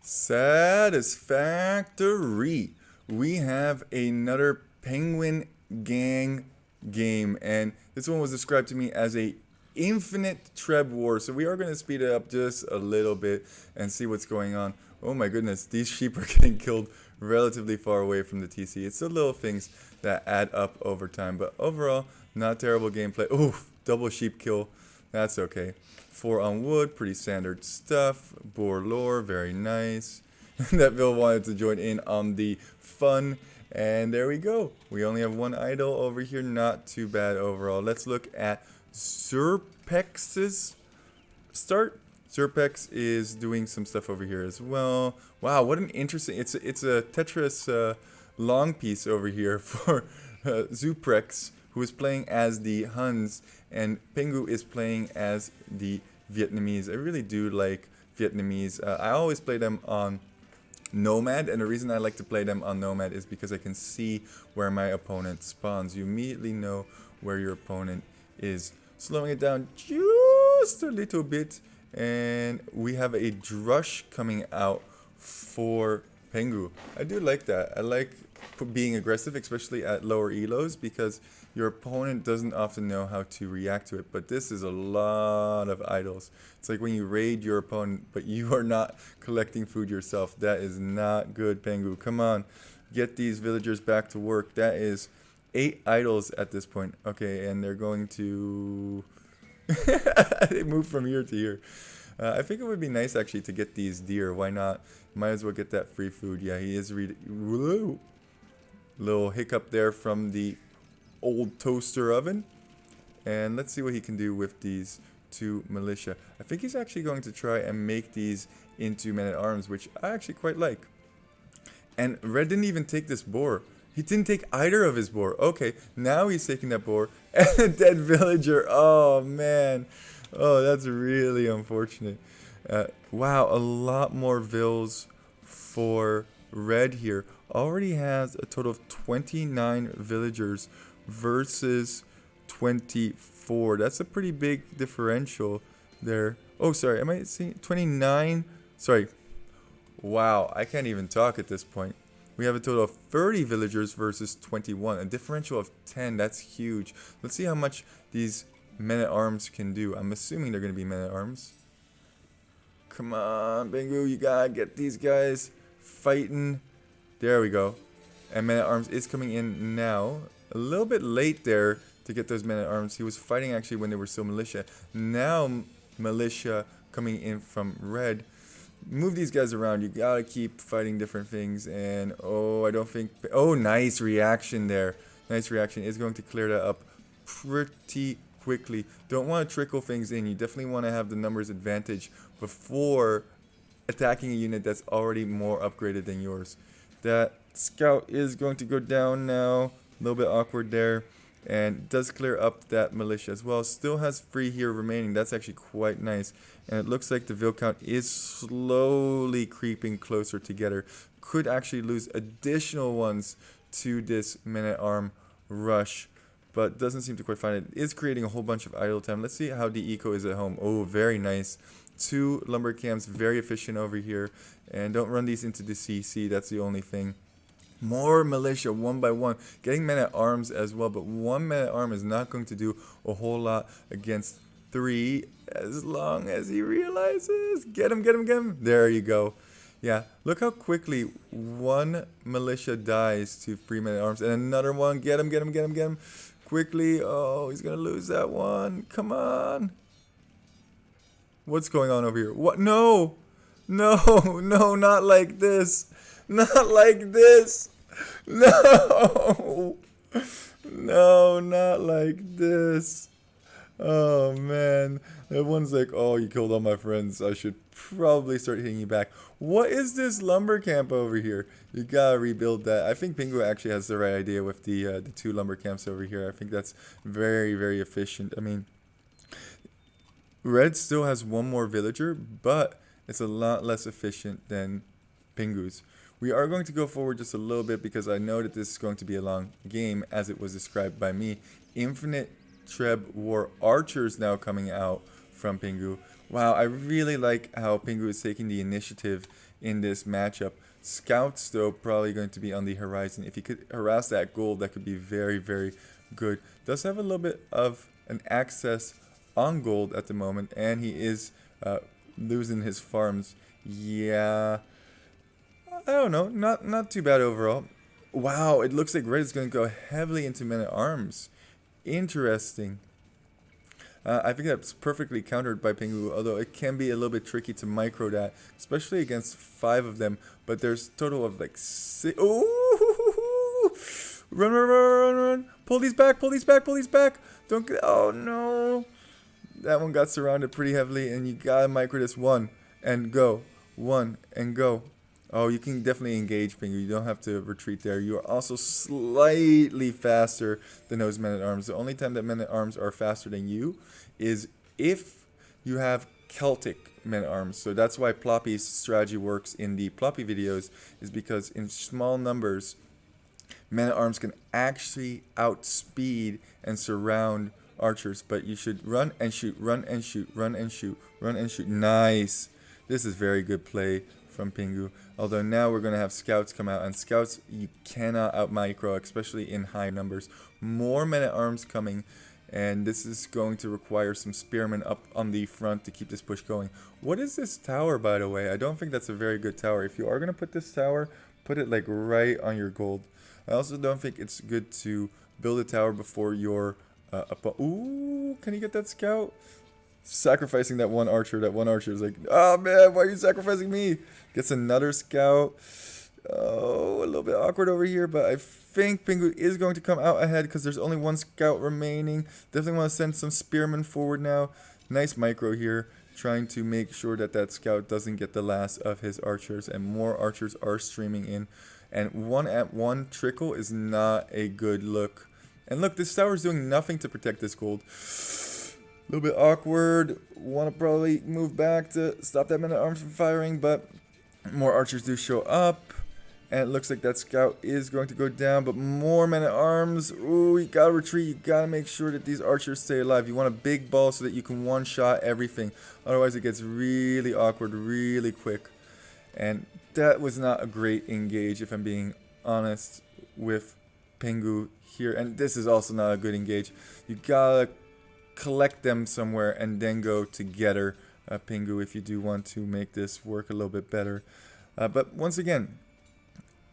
Satisfactory. We have another Penguin Gang game, and this one was described to me as a infinite treb war. So we are going to speed it up just a little bit and see what's going on. Oh my goodness, these sheep are getting killed relatively far away from the TC. It's the little things that add up over time, but overall, not terrible gameplay. Oof, double sheep kill. That's okay. 4 on wood, pretty standard stuff. Boar lore, very nice. That Bill wanted to join in on the fun. And there we go. We only have one idol over here. Not too bad overall. Let's look at Zerpex's start. Zerpex is doing some stuff over here as well. Wow, what an interesting... It's a Tetris long piece over here for Zuprex, who is playing as the Huns, and Pingu is playing as the Vietnamese. I really do like Vietnamese. I always play them on Nomad, and the reason I like to play them on Nomad is because I can see where my opponent spawns. You immediately know where your opponent is. Slowing it down just a little bit, and we have a Drush coming out for Pengu. I do like that. I like being aggressive, especially at lower elos, because your opponent doesn't often know how to react to it. But this is a lot of idols. It's like when you raid your opponent, but you are not collecting food yourself. That is not good, Pengu. Come on, get these villagers back to work. That is 8 idols at this point. Okay, and they're going to... they move from here to here. I think it would be nice actually to get these deer. Why not? Might as well get that free food. Yeah, he is Whoa. Little hiccup there from the old toaster oven. And let's see what he can do with these 2 militia. I think he's actually going to try and make these into men-at-arms, which I actually quite like. And Red didn't even take this boar. He didn't take either of his boar. Okay, now he's taking that boar and a dead villager. Oh, man. Oh, that's really unfortunate. Wow, a lot more vills for Red here. Already has a total of 29 villagers versus 24. That's a pretty big differential there. Oh, sorry, am I seeing 29? Sorry. Wow, I can't even talk at this point. We have a total of 30 villagers versus 21. A differential of 10. That's huge. Let's see how much these men-at-arms can do. I'm assuming they're going to be men-at-arms. Come on, Bingu. You got to get these guys fighting. There we go. And men-at-arms is coming in now. A little bit late there to get those men-at-arms. He was fighting actually when they were still militia. Now militia coming in from Red. Move these guys around. You gotta keep fighting different things. And oh, I don't think... Oh, nice reaction there. Nice reaction. Is going to clear that up pretty quickly. Don't want to trickle things in. You definitely want to have the numbers advantage before attacking a unit that's already more upgraded than yours. That scout is going to go down now. A little bit awkward there. And does clear up that militia as well. Still has 3 here remaining. That's actually quite nice. And it looks like the vill count is slowly creeping closer together. Could actually lose additional ones to this men-at-arm rush, but doesn't seem to quite find it. Is creating a whole bunch of idle time. Let's see how the eco is at home. Oh, very nice. 2 lumber camps, very efficient over here. And don't run these into the CC. That's the only thing. More militia, 1 by 1, getting men-at-arms as well, but 1 man-at-arm is not going to do a whole lot against 3, as long as he realizes. Get him, get him, get him. There you go. Yeah, look how quickly 1 militia dies to 3 men-at-arms, and another one. Get him, get him, get him, get him. Quickly. Oh, he's going to lose that one. Come on. What's going on over here? What? No. No, no, not like this. Not like this. No. No, not like this. Oh, man. Everyone's like, oh, you killed all my friends. I should probably start hitting you back. What is this lumber camp over here? You gotta rebuild that. I think Pingu actually has the right idea with the 2 lumber camps over here. I think that's very, very efficient. I mean, Red still has 1 more villager, but it's a lot less efficient than Pingu's. We are going to go forward just a little bit because I know that this is going to be a long game as it was described by me. Infinite Treb War Archers now coming out from Pingu. Wow, I really like how Pingu is taking the initiative in this matchup. Scouts, though, probably going to be on the horizon. If he could harass that gold, that could be very, very good. Does have a little bit of an access on gold at the moment, and he is losing his farms. Yeah, I don't know. Not too bad overall. Wow, it looks like red is going to go heavily into men-at-arms. Interesting. I think that's perfectly countered by Pingu, although it can be a little bit tricky to micro that, especially against 5 of them. But there's a total of like 6. Oh! Run, run, run, run, run! Pull these back, pull these back, pull these back! Don't get. Oh no! That one got surrounded pretty heavily, and you gotta micro this. 1 and go. 1 and go. Oh, you can definitely engage Pingu. You don't have to retreat there. You are also slightly faster than those men-at-arms. The only time that men-at-arms are faster than you is if you have Celtic men-at-arms. So that's why Ploppy's strategy works in the Ploppy videos, is because in small numbers, men-at-arms can actually outspeed and surround archers. But you should run and shoot, run and shoot, run and shoot, run and shoot. Nice. This is very good play from Pingu. Although now we're going to have scouts come out, and scouts you cannot out micro, especially in high numbers. More men-at-arms coming, and this is going to require some spearmen up on the front to keep this push going. What is this tower, by the way? I don't think that's a very good tower. If you are going to put this tower, put it like right on your gold. I also don't think it's good to build a tower before your ooh, can you get that scout? Sacrificing that one archer. That one archer is like, oh man, why are you sacrificing me? Gets another scout. Oh, a little bit awkward over here, but I think Pingu is going to come out ahead because there's only one scout remaining. Definitely want to send some spearmen forward now. Nice micro here, trying to make sure that that scout doesn't get the last of his archers, and more archers are streaming in. And 1-at-1 trickle is not a good look. And look, this tower is doing nothing to protect this gold. A little bit awkward. Want to probably move back to stop that men-at-arms from firing, but more archers do show up. And it looks like that scout is going to go down, but more men-at-arms. Ooh, you gotta retreat. You gotta make sure that these archers stay alive. You want a big ball so that you can one-shot everything. Otherwise, it gets really awkward really quick. And that was not a great engage, if I'm being honest, with Pingu here. And this is also not a good engage. You gotta collect them somewhere and then go together, Pingu, if you do want to make this work a little bit better. But once again,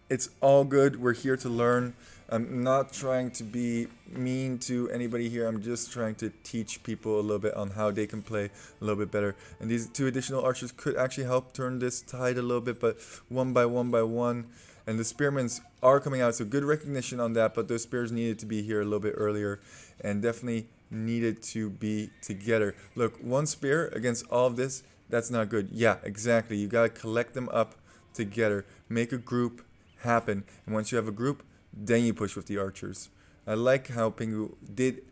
it's all good. We're here to learn. I'm not trying to be mean to anybody here. I'm just trying to teach people a little bit on how they can play a little bit better. And these 2 additional archers could actually help turn this tide a little bit, but one by one. And the spearmen are coming out, so good recognition on that, but those spears needed to be here a little bit earlier, and definitely needed to be together. Look, 1 spear against all of this, that's not good. Yeah, exactly. You got to collect them up together. Make a group happen. And once you have a group, then you push with the archers. I like how Pingu did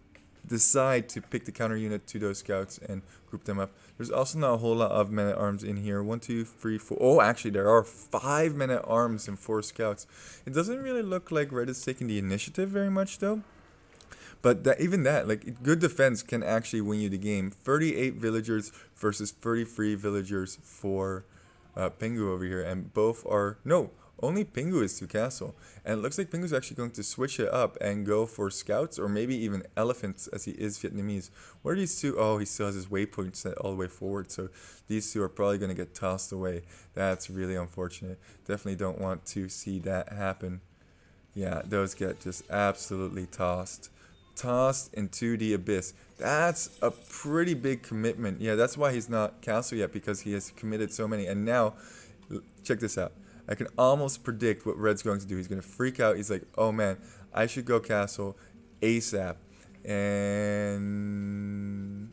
decide to pick the counter unit to those scouts and group them up. There's also not a whole lot of men-at-arms in here. 1, 2, 3, 4. Oh, actually, there are 5 men-at-arms and 4 scouts. It doesn't really look like red is taking the initiative very much, though. But even that, like, good defense can actually win you the game. 38 villagers versus 33 villagers for Pingu over here. And both are... No, only Pingu is to castle. And it looks like Pingu's actually going to switch it up and go for scouts or maybe even elephants, as he is Vietnamese. What are these 2? Oh, he still has his waypoint set all the way forward. So these 2 are probably going to get tossed away. That's really unfortunate. Definitely don't want to see that happen. Yeah, those get just absolutely tossed. Tossed into the abyss. That's a pretty big commitment. Yeah, that's why he's not castle yet, because he has committed so many. And now, check this out. I can almost predict what red's going to do. He's going to freak out. He's like, oh man, I should go castle ASAP. And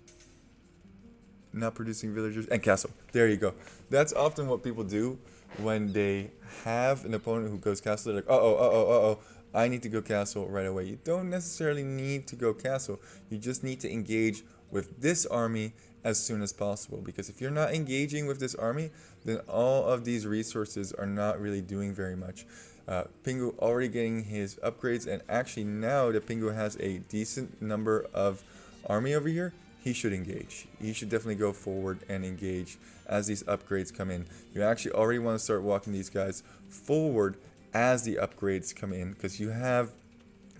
not producing villagers and castle. There you go. That's often what people do when they have an opponent who goes castle. They're like, uh-oh. I need to go castle right away. You don't necessarily need to go castle. You just need to engage with this army as soon as possible. Because if you're not engaging with this army, then all of these resources are not really doing very much. Pingu already getting his upgrades, and actually now that Pingu has a decent number of army over here, he should engage. He should definitely go forward and engage as these upgrades come in. You actually already want to start walking these guys forward as the upgrades come in, because you have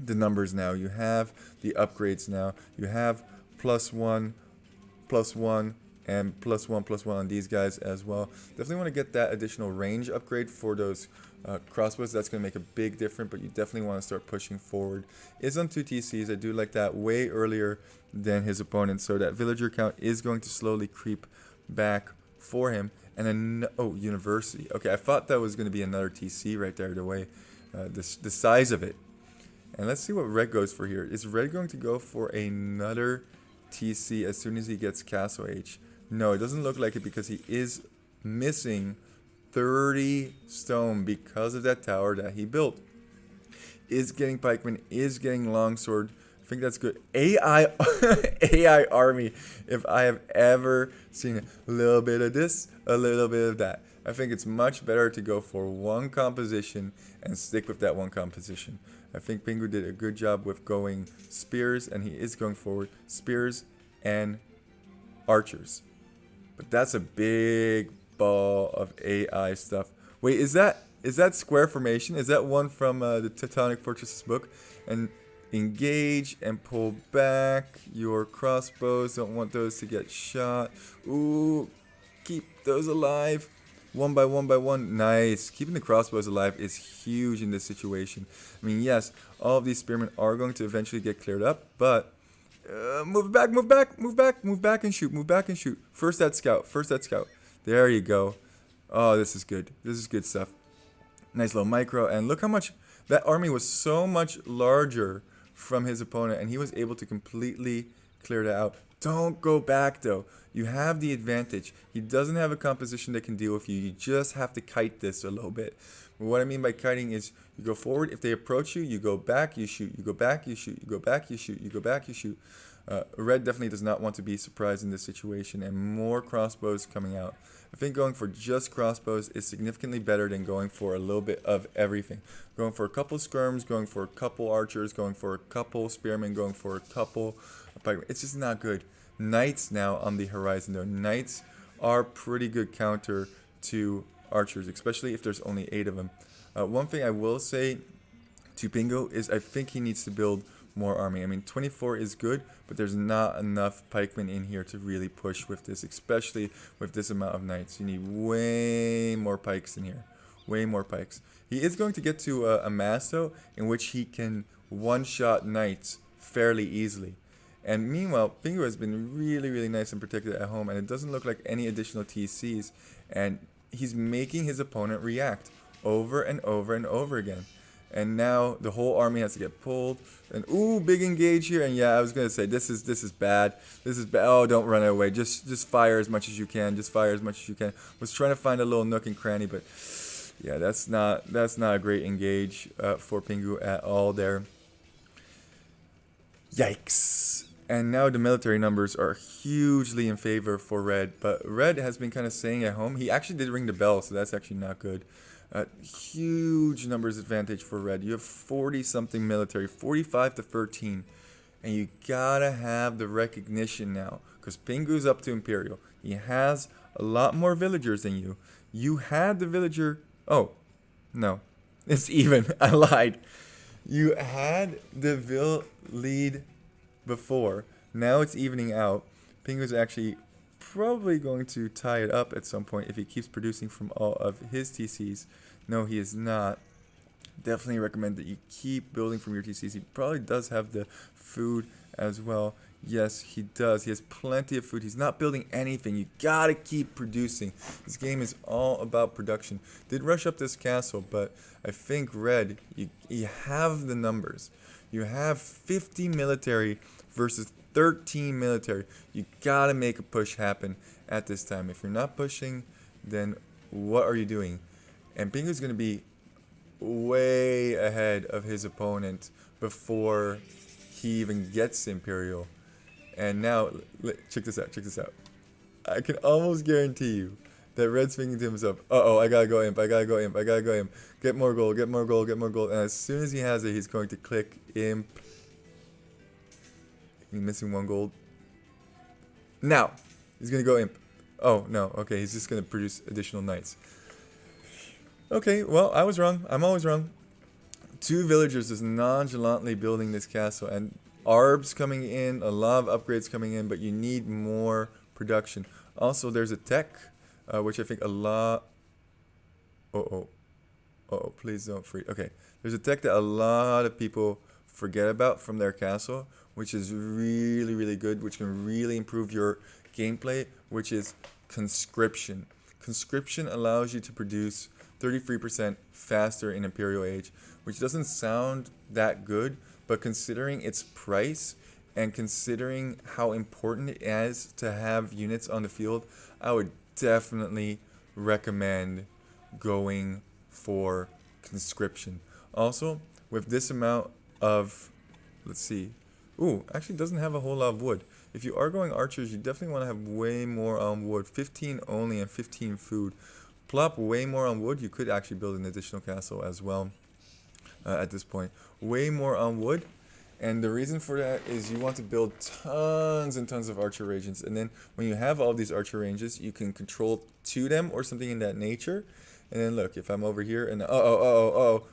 the numbers now, you have the upgrades now, you have +1, +1, and +1 on these guys as well. Definitely want to get that additional range upgrade for those crossbows. That's going to make a big difference, but you definitely want to start pushing forward. Is on 2 TCs. I do like that way earlier than his opponent, so that villager count is going to slowly creep back for him. And then, oh, university. Okay, I thought that was going to be another TC right there, the way, the size of it. And let's see what red goes for here. Is red going to go for another TC as soon as he gets Castle H? No, it doesn't look like it, because he is missing 30 stone because of that tower that he built. Is getting pikeman, is getting longsword. I think that's good. AI AI army. If I have ever seen a little bit of this, a little bit of that. I think it's much better to go for one composition and stick with that one composition. I think Pingu did a good job with going spears, and he is going forward spears and archers. But that's a big ball of AI stuff. Wait, is that square formation? Is that one from the Teutonic Fortresses book? And engage and pull back your crossbows. Don't want those to get shot. Ooh, keep those alive. One by one. Nice. Keeping the crossbows alive is huge in this situation. I mean, yes, all of these spearmen are going to eventually get cleared up, but move back and shoot. First that scout. There you go. Oh, this is good. This is good stuff. Nice little micro. And look how much that army was, so much larger from his opponent, and he was able to completely clear that out. Don't go back though. You have the advantage. He doesn't have a composition that can deal with you. You just have to kite this a little bit. But what I mean by kiting is you go forward. If they approach you, you go back, you shoot. You go back, you shoot. You go back, you shoot. You go back, you shoot. Red definitely does not want to be surprised in this situation, and more crossbows coming out. I think going for just crossbows is significantly better than going for a little bit of everything. Going for a couple skirms, going for a couple archers, going for a couple spearmen, going for a couple pikemen. It's just not good. Knights now on the horizon though. Knights are pretty good counter to archers, especially if there's only 8 of them. One thing I will say to Pingu is I think he needs to build more army. I mean, 24 is good, but there's not enough pikemen in here to really push with this, especially with this amount of knights. You need way more pikes in here. Way more pikes. He is going to get to a mass, though, in which he can one-shot knights fairly easily. And meanwhile, Pingu has been really, really nice and protected at home, and it doesn't look like any additional TCs. And he's making his opponent react over and over and over again. And now the whole army has to get pulled. And ooh, big engage here. And yeah, I was gonna say this is bad. This is bad. Oh, don't run away. Just fire as much as you can. Just fire as much as you can. Was trying to find a little nook and cranny, but yeah, that's not a great engage for Pingu at all there. Yikes. And now the military numbers are hugely in favor for Red. But Red has been kind of staying at home. He actually did ring the bell, so that's actually not good. Huge numbers advantage for Red. You have 40-something military, 45 to 13. And you gotta have the recognition now, because Pingu's up to Imperial. He has a lot more villagers than you. You had the villager... Oh, no. It's even. I lied. You had the Vill lead before. Now it's evening out. Pingu's actually probably going to tie it up at some point if he keeps producing from all of his TCs. No, he is not. Definitely recommend that you keep building from your TCs. He probably does have the food as well. Yes, he does. He has plenty of food. He's not building anything. You gotta keep producing. This game is all about production. Did rush up this castle, but I think Red, you have the numbers. You have 50 military versus 13 military. You gotta make a push happen at this time. If you're not pushing, then what are you doing? And Pingu's gonna be way ahead of his opponent before he even gets Imperial. And now, check this out. I can almost guarantee you that Red's thinking to himself, uh-oh, I gotta go imp. Get more gold. And as soon as he has it, he's going to click imp. He's missing 1 gold. Now, he's going to go imp. Oh, no. Okay, he's just going to produce additional knights. Okay, well, I was wrong. I'm always wrong. 2 villagers just nonchalantly building this castle. And arbs coming in, a lot of upgrades coming in, but you need more production. Also, there's a tech, which I think a lot... Uh-oh. Uh-oh, please don't freeze. Okay, there's a tech that a lot of people forget about from their castle, which is really, really good, which can really improve your gameplay, which is conscription. Conscription allows you to produce 33% faster in Imperial Age, which doesn't sound that good, but considering its price and considering how important it is to have units on the field, I would definitely recommend going for conscription. Also, with this amount of, let's see, ooh, actually doesn't have a whole lot of wood. If you are going archers, you definitely want to have way more on wood. 15 only and 15 food. Plop way more on wood. You could actually build an additional castle as well at this point. Way more on wood. And the reason for that is you want to build tons and tons of archer ranges. And then when you have all these archer ranges, you can control to them or something in that nature. And then look, if I'm over here and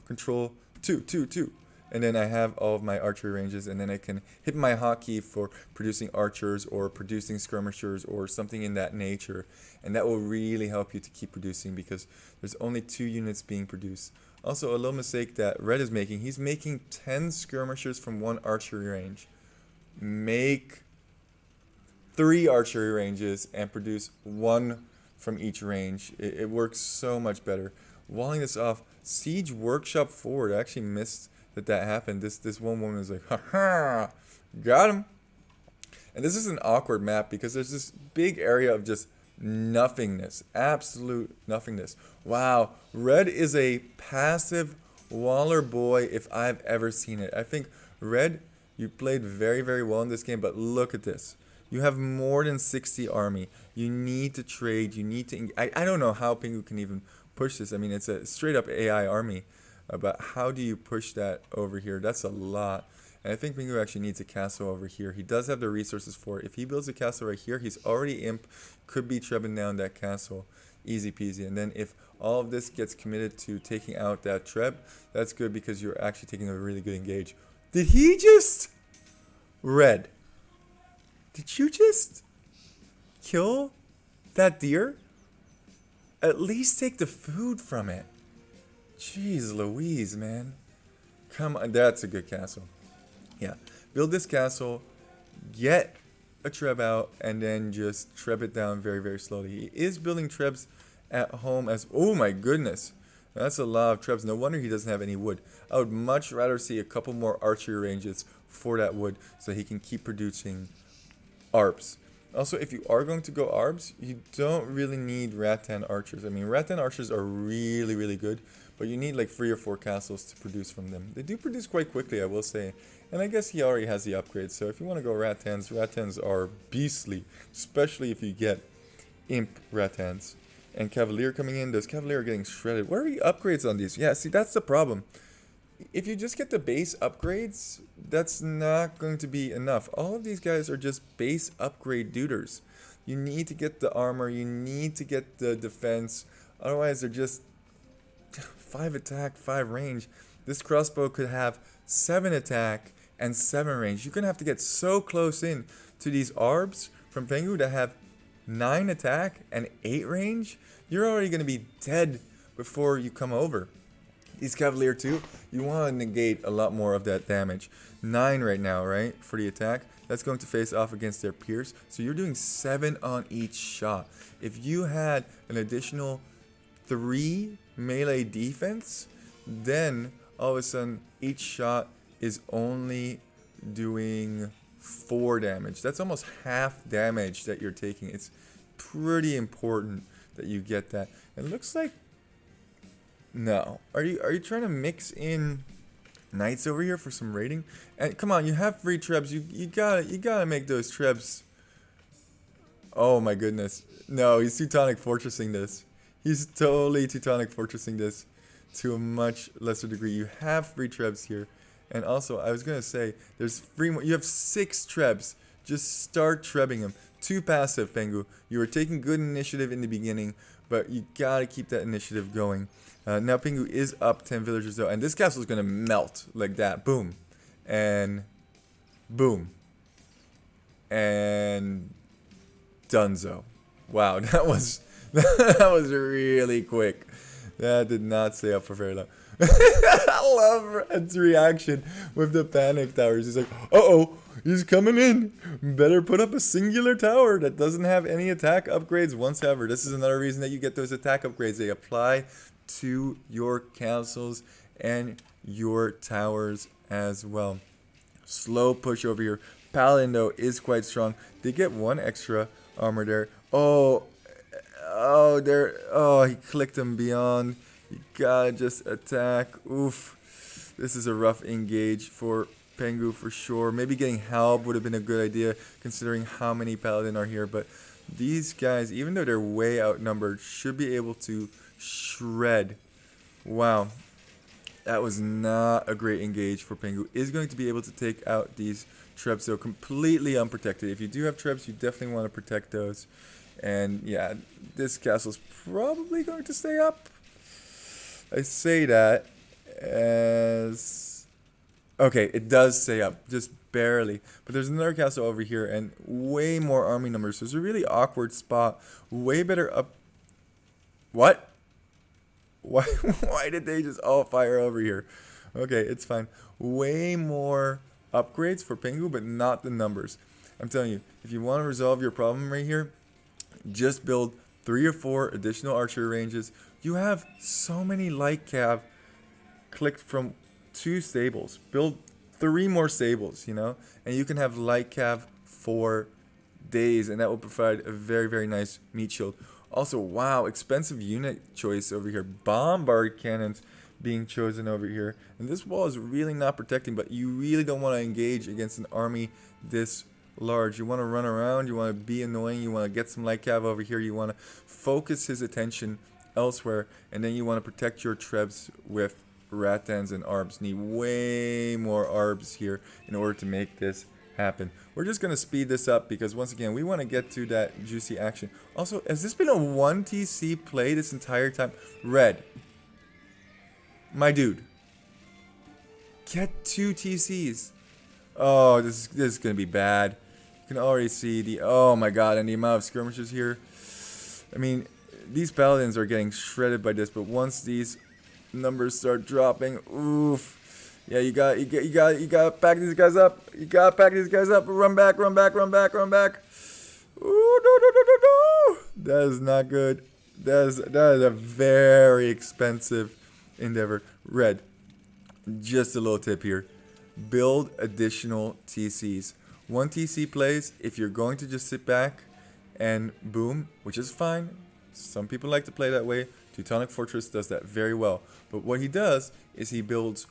control 2. And then I have all of my archery ranges, and then I can hit my hotkey for producing archers or producing skirmishers or something in that nature. And that will really help you to keep producing because there's only 2 units being produced. Also, a little mistake that Red is making, he's making 10 skirmishers from 1 archery range. Make 3 archery ranges and produce 1 from each range. It works so much better. Walling this off, Siege Workshop Forward, I actually missed that happened. This one woman was like, haha, got him. And this is an awkward map because there's this big area of just nothingness, absolute nothingness. Wow, Red is a passive Waller boy if I've ever seen it. I think Red, you played very, very well in this game, but look at this. You have more than 60 army. You need to trade. You need to... I don't know how Pingu can even push this. I mean, it's a straight up AI army. But how do you push that over here? That's a lot. And I think Pingu actually needs a castle over here. He does have the resources for it. If he builds a castle right here, he's already imp. Could be trebbing down that castle. Easy peasy. And then if all of this gets committed to taking out that treb, that's good because you're actually taking a really good engage. Did he just... Red. Did you just kill that deer? At least take the food from it. Jeez Louise, man. Come on, that's a good castle. Yeah, build this castle, get a treb out, and then just treb it down very, very slowly. He is building trebs at home as... Oh my goodness. That's a lot of trebs. No wonder he doesn't have any wood. I would much rather see a couple more archery ranges for that wood so he can keep producing arbs. Also, if you are going to go arbs, you don't really need rattan archers. I mean, rattan archers are really, really good, but you need like 3 or 4 castles to produce from them. They do produce quite quickly, I will say. And I guess he already has the upgrades, so if you want to go rattans, rattans are beastly, especially if you get imp rattans. And Cavalier coming in, those Cavalier are getting shredded. What are the upgrades on these? Yeah, see, that's the problem. If you just get the base upgrades, that's not going to be enough. All of these guys are just base upgrade duders. You need to get the armor, you need to get the defense, otherwise they're just 5 attack, 5 range. This crossbow could have 7 attack and 7 range. You're going to have to get so close in to these arbs from Pengu that have 9 attack and 8 range. You're already going to be dead before you come over. These Cavalier too, you want to negate a lot more of that damage. 9 right now, right, for the attack. That's going to face off against their peers. So you're doing 7 on each shot. If you had an additional 3 melee defense, then all of a sudden each shot is only doing 4 damage. That's almost half damage that you're taking. It's pretty important that you get that. It looks like... No. Are you trying to mix in knights over here for some raiding? And come on, you have 3 trebs. You gotta make those trebs. Oh my goodness. No, he's Teutonic Fortressing this. He's totally Teutonic Fortressing this to a much lesser degree. You have 3 trebs here. And also, I was gonna say, there's 3 more. You have 6 trebs Just start trebbing him. Too passive, Pengu. You were taking good initiative in the beginning, but you gotta keep that initiative going. Now Pengu is up 10 villagers though, and this castle is gonna melt like that. Boom. And boom. And Dunzo. Wow, that was that was really quick. That did not stay up for very long. I love Red's reaction with the panic towers. He's like, uh-oh, he's coming in. Better put up a singular tower that doesn't have any attack upgrades whatsoever. This is another reason that you get those attack upgrades. They apply to your castles and your towers as well. Slow push over here. Paladin, though, is quite strong. They get one extra armor there. Oh, he clicked him beyond. You gotta just attack. Oof. This is a rough engage for Pengu for sure. Maybe getting help would have been a good idea considering how many Paladin are here. But these guys, even though they're way outnumbered, should be able to shred. Wow. That was not a great engage for Pengu. Is going to be able to take out these trebs, so completely unprotected. If you do have trebs, you definitely want to protect those. And yeah, this castle's probably going to stay up. I say that as... Okay, it does stay up, just barely. But there's another castle over here and way more army numbers. So it's a really awkward spot. Way better up... What? Why did they just all fire over here? Okay, it's fine. Way more upgrades for Pengu, but not the numbers. I'm telling you, if you want to resolve your problem right here, just build 3 or 4 additional archery ranges. You have so many light cav clicked from 2 stables. Build 3 more stables, you know, and you can have light cav for days, and that will provide a very, very nice meat shield. Also, wow, expensive unit choice over here. Bombard cannons being chosen over here. And this wall is really not protecting, but you really don't want to engage against an army this large. You want to run around, you want to be annoying, you want to get some light cav over here, you want to focus his attention elsewhere, and then you want to protect your trebs with rattans and arbs. Need way more arbs here in order to make this happen. We're just going to speed this up because once again we want to get to that juicy action. Also, has this been a 1 TC play this entire time? Red, my dude, get 2 TCs. Oh, this is going to be bad. You can already see the, oh my god, and the amount of skirmishes here. I mean, these paladins are getting shredded by this, but once these numbers start dropping, oof. Yeah, you got to pack these guys up. You got to pack these guys up. Run back, run back, run back, run back. Ooh, no. That is not good. That is a very expensive endeavor. Red, just a little tip here. Build additional TCs. 1 TC plays, if you're going to just sit back and boom, which is fine. Some people like to play that way. Teutonic Fortress does that very well. But what he does is he builds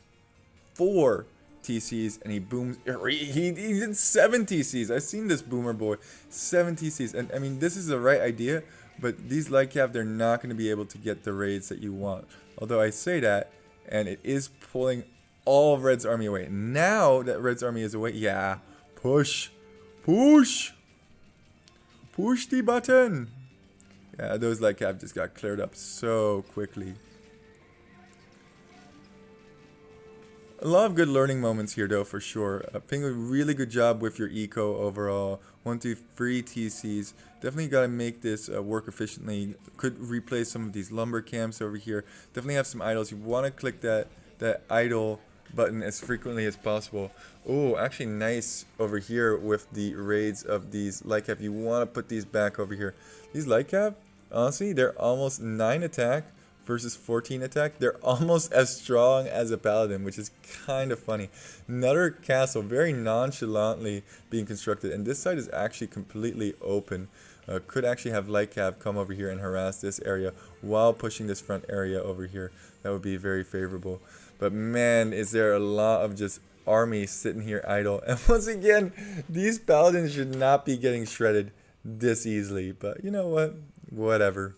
4 TCs and he booms. He did 7 TCs. I've seen this boomer boy. 7 TCs. And I mean, this is the right idea, but these light cav, they're not going to be able to get the raids that you want. Although I say that, and it is pulling all of Red's army away. Now that Red's army is away, yeah, push the button. Yeah, those light cav just got cleared up so quickly. A lot of good learning moments here, though, for sure. Pengu, really good job with your eco overall. 1, 2, 3 TCs. Definitely got to make this work efficiently. Could replace some of these lumber camps over here. Definitely have some idols. You want to click that idle button as frequently as possible. Oh, actually nice over here with the raids of these light cav. You want to put these back over here. These light cav, honestly, they're almost 9 attack versus 14 attack. They're almost as strong as a paladin, which is kind of funny. Another castle very nonchalantly being constructed, and this side is actually completely open. Could actually have light cav come over here and harass this area while pushing this front area over here. That would be very favorable. But man, is there a lot of just army sitting here idle. And once again, these paladins should not be getting shredded this easily. But you know what? Whatever.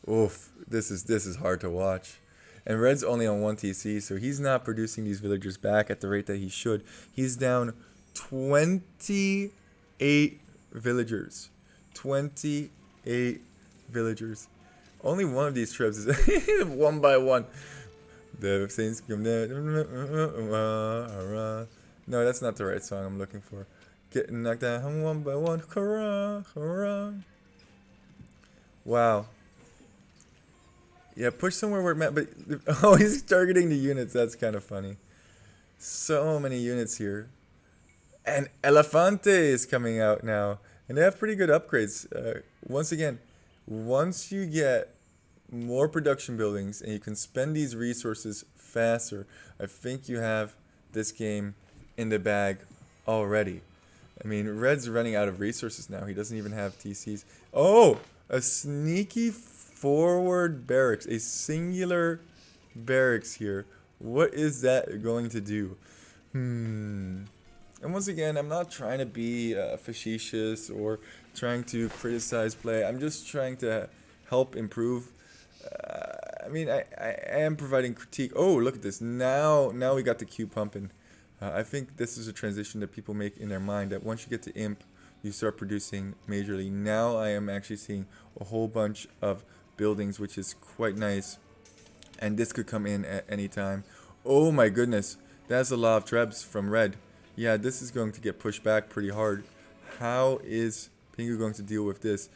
Oof, this is hard to watch. And Red's only on 1 TC, so he's not producing these villagers back at the rate that he should. He's down 28 villagers. 28 villagers. Only one of these trebs is one by one. The saints come down. No, that's not the right song I'm looking for. Getting knocked down one by one. Hurrah, hurrah. Wow. Yeah, push somewhere where it meant, but oh, he's targeting the units. That's kind of funny. So many units here. And Elefante is coming out now. And they have pretty good upgrades. Once again, once you get more production buildings and you can spend these resources faster, I think you have this game in the bag already. I mean, Red's running out of resources now. He doesn't even have TCs. Oh, a sneaky forward barracks, a singular barracks here. What is that going to do? And once again, I'm not trying to be facetious or trying to criticize play. I'm just trying to help improve. I mean, I am providing critique. Oh, look at this. Now we got the queue pumping. I think this is a transition that people make in their mind, that once you get to Imp, you start producing majorly. Now I am actually seeing a whole bunch of buildings, which is quite nice. And this could come in at any time. Oh my goodness. That's a lot of trebs from Red. Yeah, this is going to get pushed back pretty hard. How is Pingu going to deal with this?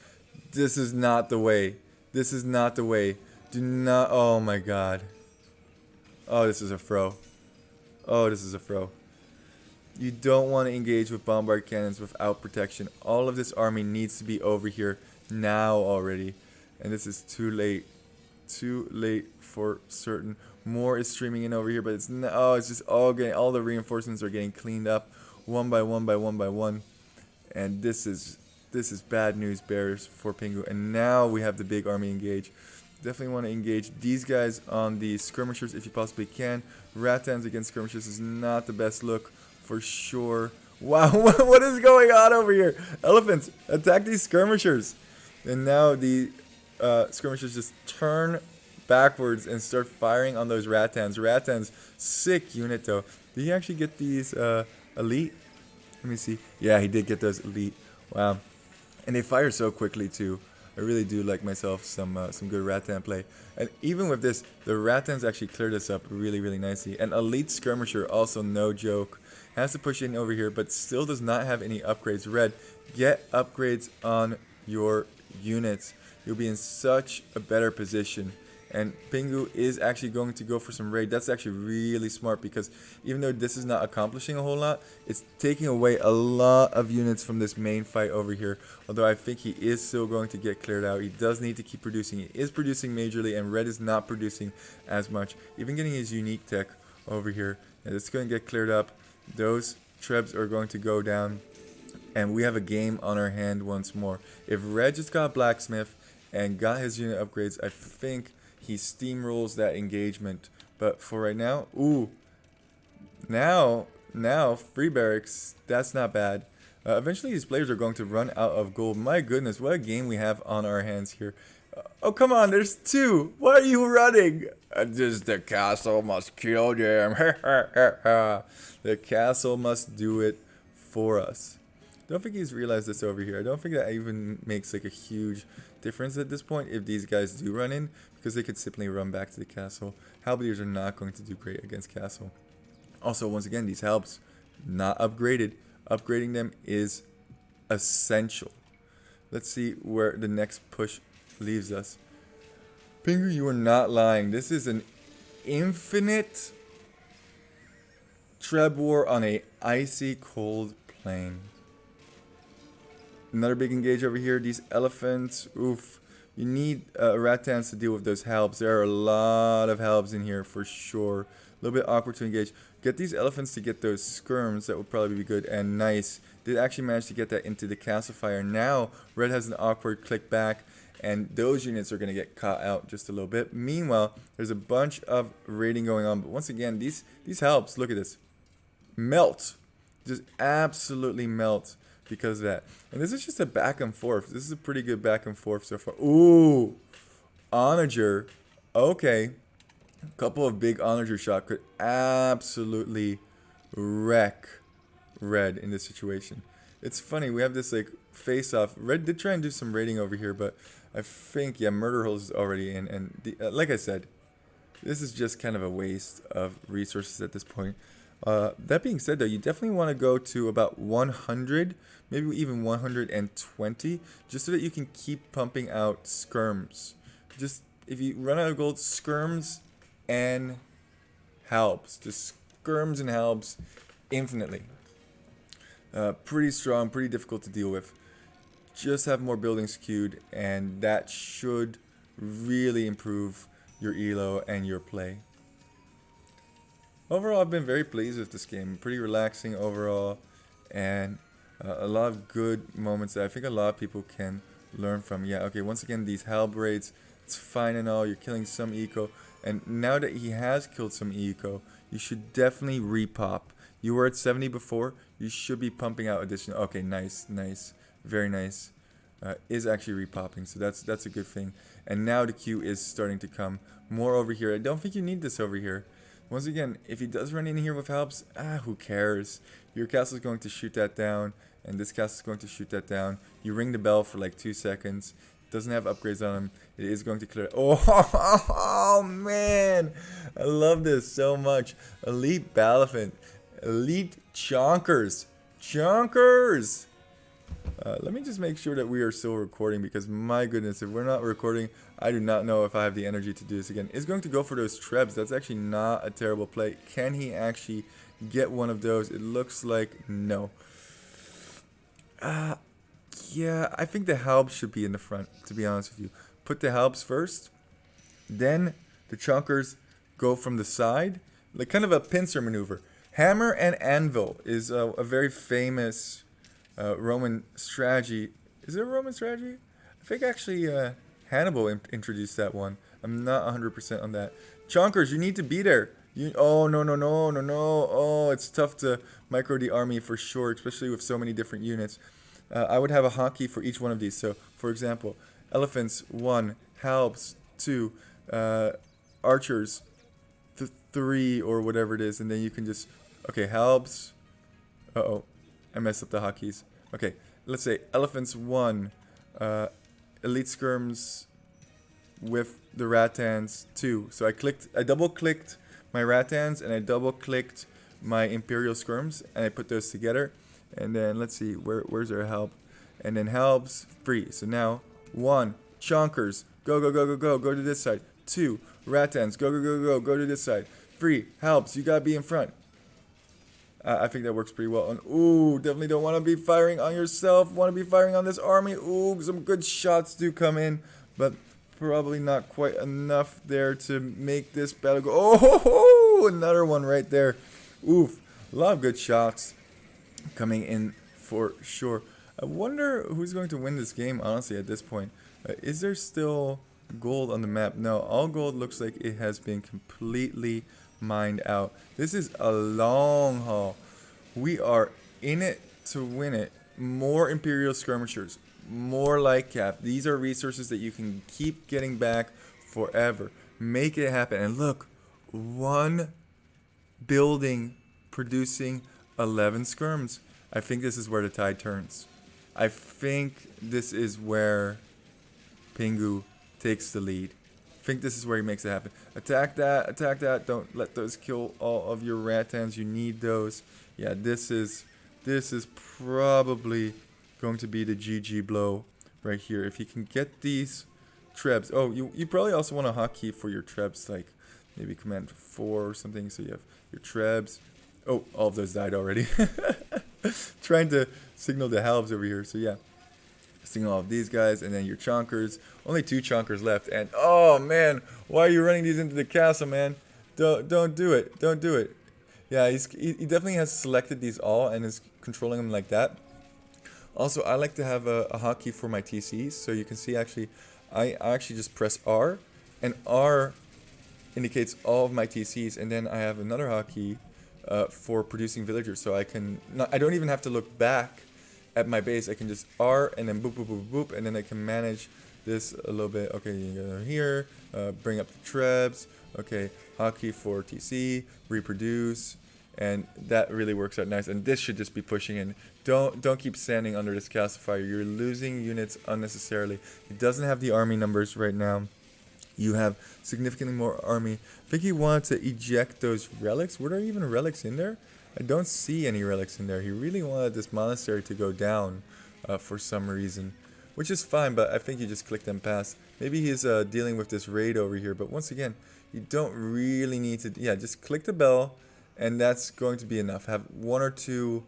This is not the way. This is not the way. Do not. Oh my god. Oh, this is a fro. Oh, this is a fro. You don't want to engage with bombard cannons without protection. All of this army needs to be over here now already. And this is too late. Too late for certain. More is streaming in over here, but it's not, oh, it's just all getting, all the reinforcements are getting cleaned up one by one by one by one. And this is bad news bears for Pingu. And now we have the big army engage. Definitely want to engage these guys on the skirmishers if you possibly can. Rattans against skirmishers is not the best look for sure. Wow, what is going on over here? Elephants, attack these skirmishers. And now the skirmishers just turn backwards and start firing on those Rattans. Rattans, sick unit though. Did he actually get these elite? Let me see. Yeah, he did get those elite. Wow. And they fire so quickly too. I really do like myself some good Rattan play. And even with this, the Rattans actually cleared us up really, really nicely. And Elite Skirmisher, also no joke, has to push in over here, but still does not have any upgrades. Red, get upgrades on your units. You'll be in such a better position. And Pingu is actually going to go for some raid. That's actually really smart because even though this is not accomplishing a whole lot, it's taking away a lot of units from this main fight over here. Although I think he is still going to get cleared out. He does need to keep producing. He is producing majorly and Red is not producing as much. Even getting his unique tech over here. And it's going to get cleared up. Those trebs are going to go down. And we have a game on our hand once more. If Red just got Blacksmith and got his unit upgrades, I think he steamrolls that engagement. But for right now, ooh, now free barracks, that's not bad. Eventually these players are going to run out of gold. My goodness, what a game we have on our hands here. Oh, come on, there's two. Why are you running? Just the castle must kill them. The castle must do it for us. Don't think he's realized this over here. I don't think that even makes like a huge difference at this point if these guys do run in, because they could simply run back to the castle. Halberdiers are not going to do great against castle. Also, once again, these helps not upgraded. Upgrading them is essential. Let's see where the next push leaves us. Pingu, you are not lying. This is an infinite treb war on a icy cold plain. Another big engage over here. These elephants, oof. You need Rattans to deal with those helps. There are a lot of helps in here for sure. A little bit awkward to engage. Get these elephants to get those skirms. That would probably be good. And nice. Did actually manage to get that into the castle fire. Now, Red has an awkward click back. And those units are going to get caught out just a little bit. Meanwhile, there's a bunch of raiding going on. But once again, these helps, look at this. Melt. Just absolutely melt. Because of that. And this is just a back and forth. This is a pretty good back and forth so far. Ooh. Onager. Okay. A couple of big Onager shot could absolutely wreck red in this situation. It's funny, we have this like face off. Red did try and do some raiding over here, but I think, yeah, Murder Hole is already in. And like I said, this is just kind of a waste of resources at this point. That being said, though, you definitely want to go to about 100, maybe even 120, just so that you can keep pumping out skirms. Just, if you run out of gold, skirms and halbs. Just skirms and halbs infinitely. Pretty strong, pretty difficult to deal with. Just have more buildings queued, and that should really improve your elo and your play. Overall, I've been very pleased with this game. Pretty relaxing overall, and a lot of good moments that I think a lot of people can learn from. Yeah, okay, once again, these halb raids, it's fine and all. You're killing some eco, and now that he has killed some eco, you should definitely repop. You were at 70 before. You should be pumping out additional. Okay, nice, nice, very nice. Is actually repopping, so that's a good thing. And now the queue is starting to come more over here. I don't think you need this over here. Once again, if he does run in here with helps, who cares? Your castle is going to shoot that down, and this castle is going to shoot that down. You ring the bell for like 2 seconds. It doesn't have upgrades on him. It is going to clear. Oh man, I love this so much. Elite Balaphant, elite chonkers, chonkers. Let me just make sure that we are still recording, because my goodness, if we're not recording, I do not know if I have the energy to do this again. Is going to go for those trebs. That's actually not a terrible play. Can he actually get one of those? It looks like no. Yeah, I think the halbs should be in the front, to be honest with you. Put the halbs first, then the chonkers go from the side, like kind of a pincer maneuver. Hammer and anvil is a very famous Roman strategy. Is it a Roman strategy? I think actually Hannibal introduced that one. I'm not 100% on that. Chonkers, you need to be there. Oh, no. Oh, it's tough to micro the army for sure, especially with so many different units. I would have a hotkey for each one of these. So, for example, elephants, 1, halbs, 2, archers, 3, or whatever it is. And then you can just, okay, halbs. Uh-oh. I messed up the hotkeys. Okay, let's say elephants 1, elite skirms with the rattans 2. So I double clicked my rattans and I double clicked my imperial skirms and I put those together. And then let's see, where's our help? And then halbs 3. So now 1, chonkers, go to this side. 2, rattans, go to this side. 3, halbs, you gotta be in front. I think that works pretty well. And ooh, definitely don't want to be firing on yourself. Want to be firing on this army. Ooh, some good shots do come in, but probably not quite enough there to make this battle go. Oh, another one right there. Oof, a lot of good shots coming in for sure. I wonder who's going to win this game, honestly, at this point. Is there still gold on the map? No, all gold looks like it has been completely mined out. This is a long haul. We are in it to win it. More Imperial skirmishers, more light cap. These are resources that you can keep getting back forever. Make it happen. And look, 1 building producing 11 skirms. I think this is where the tide turns. I think this is where Pingu takes the lead. I think this is where he makes it happen. Attack that. Don't let those kill all of your rattans. You need those. Yeah, this is probably going to be the GG blow right here. If you can get these trebs. Oh, you probably also want a hotkey for your trebs, like maybe command 4 or something. So you have your trebs. Oh, all of those died already. Trying to signal the halbs over here. So yeah. Signal all of these guys, and then your chonkers. Only 2 chonkers left, and oh man, why are you running these into the castle, man? Don't do it. Don't do it. Yeah, he definitely has selected these all and is controlling them like that. Also, I like to have a hotkey for my TCs, so you can see actually, I actually just press R, and R indicates all of my TCs, and then I have another hotkey for producing villagers, so I don't even have to look back at my base. I can just R and then boop, and then I can manage this a little bit. Okay, you go here, bring up the trebs. Okay, hotkey for TC, reproduce, and that really works out nice. And this should just be pushing in. Don't keep standing under this calcifier. You're losing units unnecessarily. It doesn't have the army numbers right now. You have significantly more army. I think he wanted to eject those relics. Were there even relics in there? I don't see any relics in there. He really wanted this monastery to go down for some reason, which is fine, but I think you just click them past. Maybe he's dealing with this raid over here, but once again, you don't really need to... Yeah, just click the bell, and that's going to be enough. Have one or two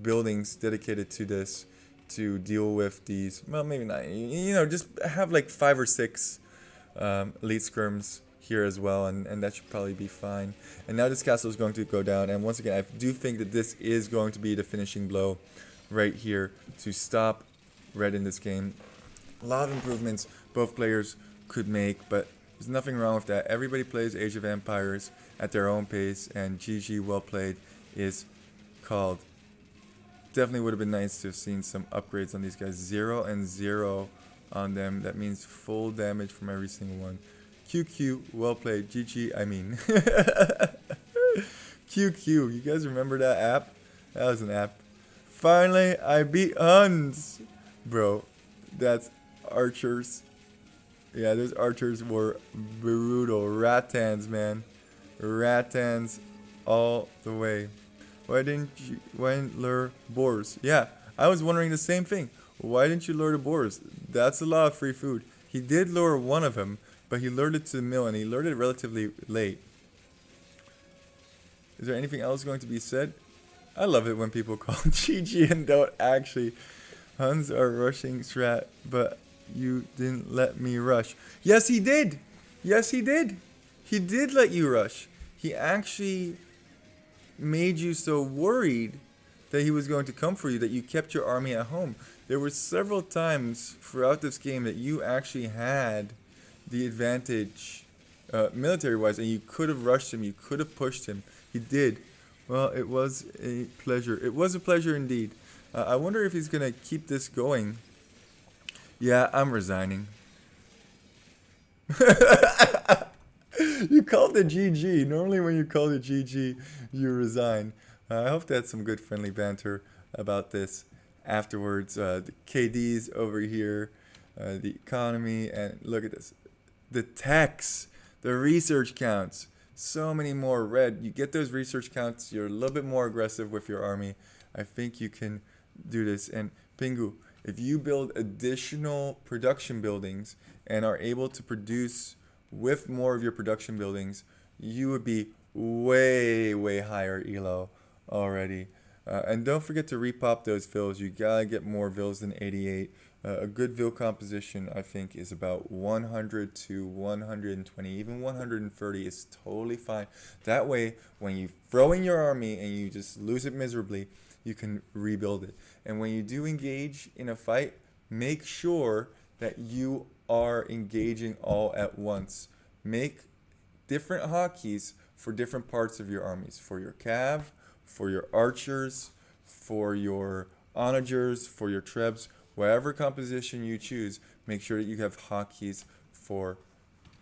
buildings dedicated to this to deal with these. Well, maybe not. You know, just have like 5 or 6 elite skirms here as well, and that should probably be fine. And now this castle is going to go down, and once again, I do think that this is going to be the finishing blow right here to stop red in this game. A lot of improvements both players could make, but there's nothing wrong with that. Everybody plays Age of Empires at their own pace, and GG, well played, is called. Definitely would have been nice to have seen some upgrades on these guys. 0 and 0 on them. That means full damage from every single one. QQ, well played. GG, I mean. QQ, you guys remember that app? That was an app. Finally, I beat Huns. Bro, that's archers. Yeah, those archers were brutal. Rattans, man. Rattans all the way. Why didn't lure boars? Yeah, I was wondering the same thing. Why didn't you lure the boars? That's a lot of free food. He did lure one of them, but he lured it to the mill, and he lured it relatively late. Is there anything else going to be said? I love it when people call GG and don't actually. Huns are rushing strat, but you didn't let me rush. Yes, he did. Yes, he did. He did let you rush. He actually made you so worried that he was going to come for you that you kept your army at home. There were several times throughout this game that you actually had the advantage military-wise, and you could have rushed him, you could have pushed him. He did. Well, it was a pleasure. It was a pleasure indeed. I wonder if he's going to keep this going. Yeah, I'm resigning. You called it GG. Normally when you call it GG, you resign. I hope they had some good friendly banter about this afterwards. The KDs over here, the economy, and look at this. The techs, the research counts. So many more red. You get those research counts, you're a little bit more aggressive with your army. I think you can do this. And Pingu, if you build additional production buildings and are able to produce with more of your production buildings, you would be way, way higher elo already. And don't forget to repop those vills. You gotta get more vills than 88. A good vill composition, I think, is about 100 to 120. Even 130 is totally fine. That way, when you throw in your army and you just lose it miserably, you can rebuild it. And when you do engage in a fight, make sure that you are engaging all at once. Make different hotkeys for different parts of your armies. For your cav, for your archers, for your onagers, for your trebs. Whatever composition you choose, make sure that you have hotkeys for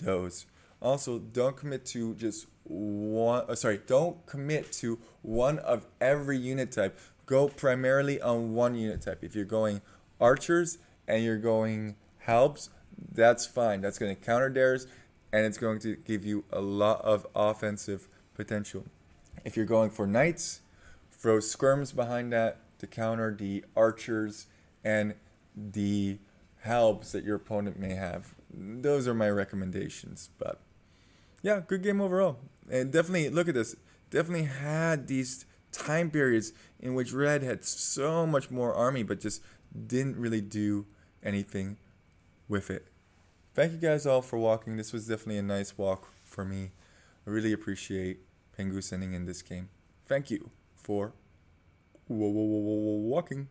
those. Also, don't commit to just one. Don't commit to one of every unit type. Go primarily on one unit type. If you're going archers and you're going halbs, that's fine. That's going to counter theirs, and it's going to give you a lot of offensive potential. If you're going for knights, throw skirms behind that to counter the archers and the halbs that your opponent may have. Those are my recommendations. But yeah, good game overall. And definitely, look at this. Definitely had these time periods in which red had so much more army, but just didn't really do anything with it. Thank you guys all for walking. This was definitely a nice walk for me. I really appreciate Pengu sending in this game. Thank you for walking.